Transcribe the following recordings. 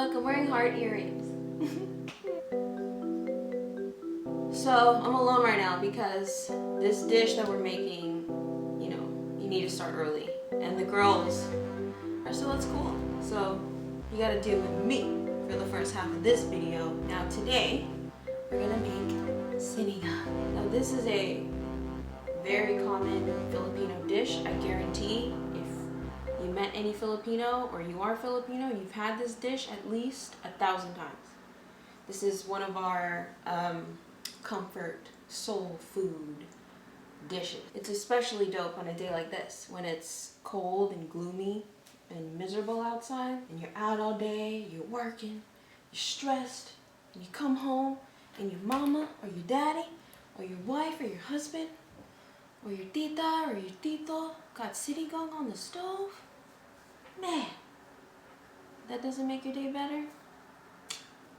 Look, I'm wearing heart earrings. So I'm alone right now because this dish that we're making, you need to start early. And the girls are still at school. So you gotta deal with me for the first half of this video. Now today, we're gonna make Sinigang. Now this is a very common Filipino dish. I guarantee if you met any Filipino or you are Filipino, you've had this dish at least 1,000 times. This is one of our comfort soul food dishes. It's especially dope on a day like this when it's cold and gloomy and miserable outside and you're out all day, you're working, you're stressed, and you come home and your mama or your daddy or your wife or your husband or your tita or your tito got sinigang on the stove. Man, that doesn't make your day better.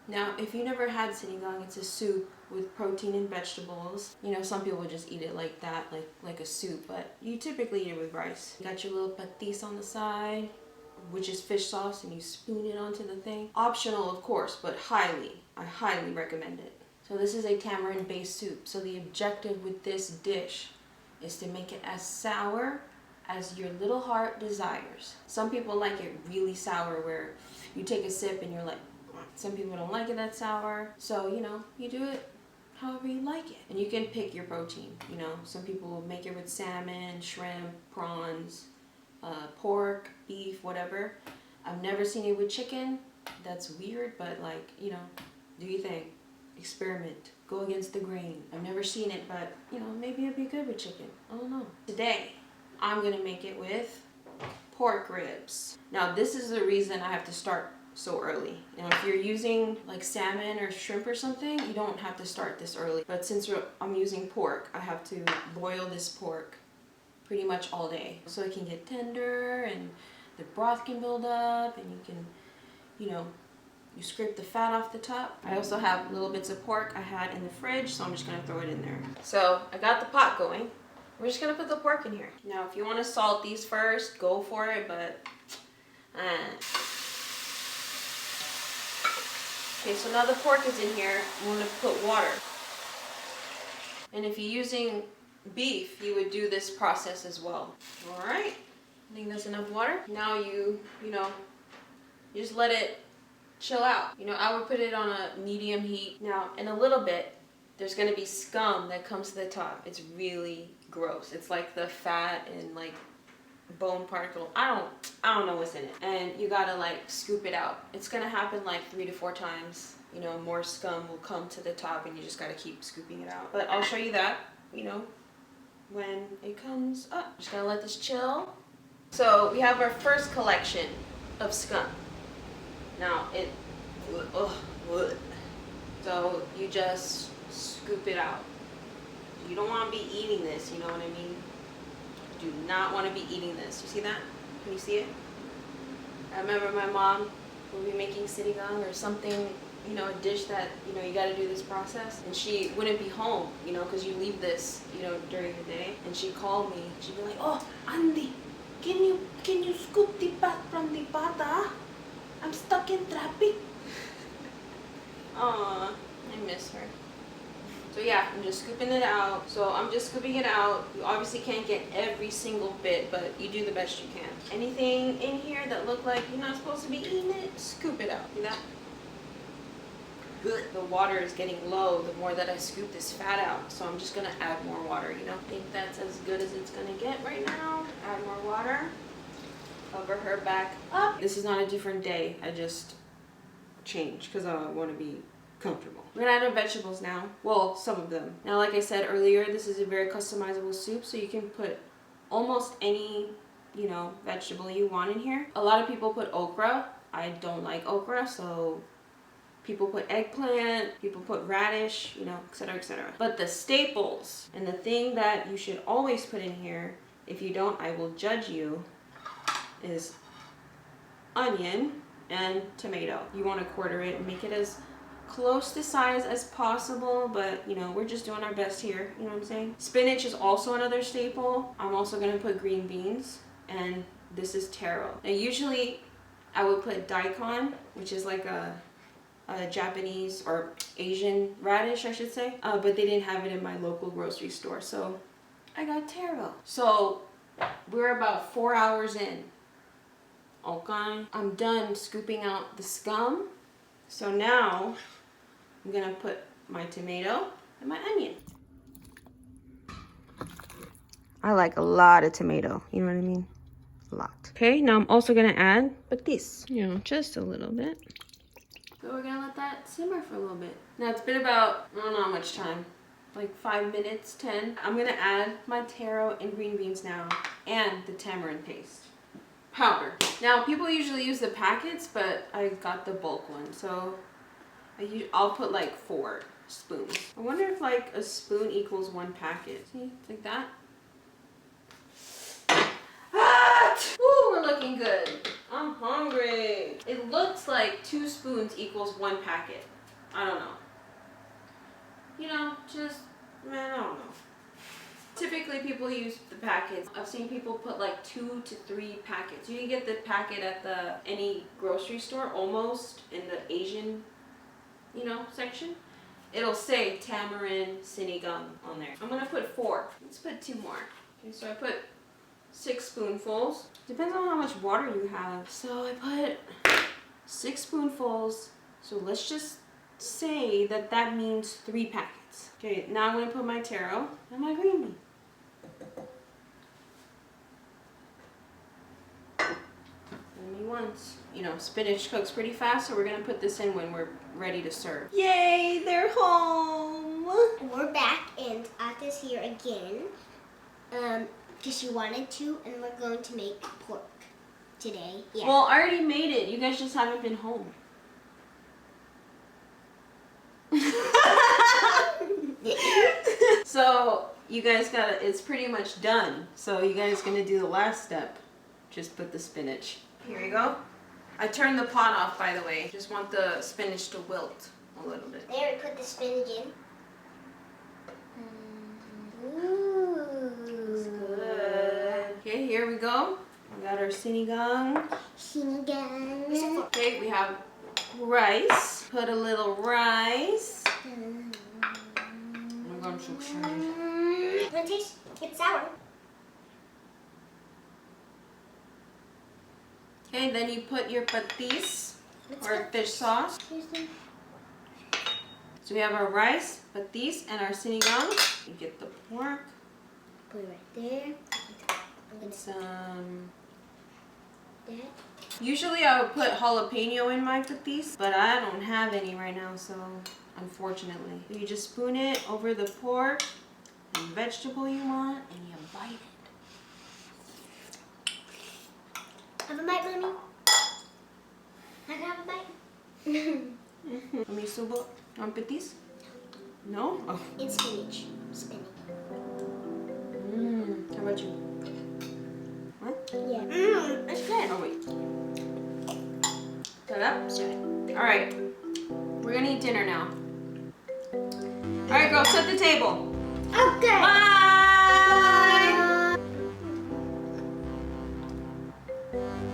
Now, if you never had sinigang, it's a soup with protein and vegetables. Some people just eat it like that, like a soup, but you typically eat it with rice. You got your little patis on the side, which is fish sauce, and you spoon it onto the thing. Optional, of course, but I highly recommend it. So this is a tamarind-based soup. So the objective with this dish is to make it as sour as your little heart desires. Some people like it really sour where you take a sip and you're like, some people don't like it that sour. So, you do it however you like it. And you can pick your protein. Some people will make it with salmon, shrimp, prawns, pork, beef, whatever. I've never seen it with chicken. That's weird, but do your thing. Experiment. Go against the grain. I've never seen it, but maybe it'd be good with chicken. I don't know. Today, I'm gonna make it with pork ribs. Now, this is the reason I have to start so early. If you're using like salmon or shrimp or something, you don't have to start this early. But since I'm using pork, I have to boil this pork pretty much all day so it can get tender and the broth can build up and you can, you scrape the fat off the top. I also have little bits of pork I had in the fridge, so I'm just gonna throw it in there. So I got the pot going. We're just gonna put the pork in here. Now, if you want to salt these first, go for it, but Okay, so now the pork is in here. I'm gonna put water. And if you're using beef, you would do this process as well. All right, I think that's enough water. Now you just let it chill out. I would put it on a medium heat. Now, in a little bit, there's gonna be scum that comes to the top. It's really gross. It's like the fat and like bone particle. I don't know what's in it. And you gotta scoop it out. It's gonna happen 3 to 4 times. More scum will come to the top and you just gotta keep scooping it out. But I'll show you that, when it comes up. Just gonna let this chill. So we have our first collection of scum. Now so you just scoop it out. You don't want to be eating this, you know what I mean? Do not want to be eating this. You see that? Can you see it? I remember my mom would be making sinigang or something, a dish that, you got to do this process. And she wouldn't be home, because you leave this, during the day. And she'd call me. She'd be like, "Oh, Andy, can you scoop the pot from the pata? I'm stuck in traffic." Aw, I miss her. So yeah, I'm just scooping it out. So I'm just scooping it out. You obviously can't get every single bit, but you do the best you can. Anything in here that look like you're not supposed to be eating it, scoop it out. See that? Good. The water is getting low the more that I scoop this fat out. So I'm just gonna add more water, I think that's as good as it's gonna get right now. Add more water. Cover her back up. This is not a different day. I just changed because I want to be comfortable. We're gonna add our vegetables now. Well, some of them. Now, like I said earlier, this is a very customizable soup, so you can put almost any, vegetable you want in here. A lot of people put okra. I don't like okra, so people put eggplant, people put radish, etc., etc. But the staples, and the thing that you should always put in here, if you don't, I will judge you, is onion and tomato. You want to quarter it and make it as close to size as possible, but we're just doing our best here, you know what I'm saying? Spinach is also another staple. I'm also going to put green beans, and this is taro. Now usually I would put daikon, which is like a Japanese or Asian radish, I should say. But they didn't have it in my local grocery store, so I got taro. So we're about 4 hours in. Okay, I'm done scooping out the scum. So now I'm gonna put my tomato and my onion. I like a lot of tomato, you know what I mean? A lot. Okay, now I'm also gonna add patis, you know, just a little bit. So we're gonna let that simmer for a little bit. Now it's been about, I don't know how much time, like 5 minutes, 10. I'm gonna add my taro and green beans now and the tamarind paste. Powder. Now people usually use the packets, but I got the bulk one, so I'll put like 4 spoons. I wonder if like a spoon equals 1 packet. See, like that. Ah! Woo, we're looking good. I'm hungry. It looks like 2 spoons equals 1 packet. I don't know. You know, just, man, I don't know. Typically people use the packets. I've seen people put like 2 to 3 packets. You can get the packet at any grocery store almost in the Asian, you know, section. It'll say tamarind sinigang on there. I'm gonna put 4. Let's put 2 more. Okay, so I put 6 spoonfuls. Depends on how much water you have. So I put 6 spoonfuls. So let's just say that that means 3 packets. Okay, now I'm gonna put my taro and my green bean. Only once. You know, spinach cooks pretty fast, so we're gonna put this in when we're ready to serve. Yay, they're home! We're back and Ata's here again. Because she wanted to, and we're going to make pork today. Yeah. Well, I already made it. You guys just haven't been home. So you guys it's pretty much done. So you guys gonna do the last step. Just put the spinach. Here you go. I turned the pot off, by the way. Just want the spinach to wilt a little bit. There, we put the spinach in. Ooh. It's good. Okay, here we go. We got our sinigang. Sinigang. Okay, we have rice. Put a little rice. Oh my God, I'm so excited. Want to taste? It's sour. Okay, then you put your patis or fish sauce. So we have our rice, patis, and our sinigang. You get the pork. Put it right there. Some. Usually I would put jalapeno in my patis, but I don't have any right now, so unfortunately. You just spoon it over the pork, and vegetable you want, and you bite it. Have a bite, Mommy. I can have a bite. Miso on patis? No? Oh. And spinach. Spinach. How about you? What? Yeah. It's good. Oh wait. Set up? Sorry. Alright. We're gonna eat dinner now. Alright girls, set the table. Okay. Bye! Bye.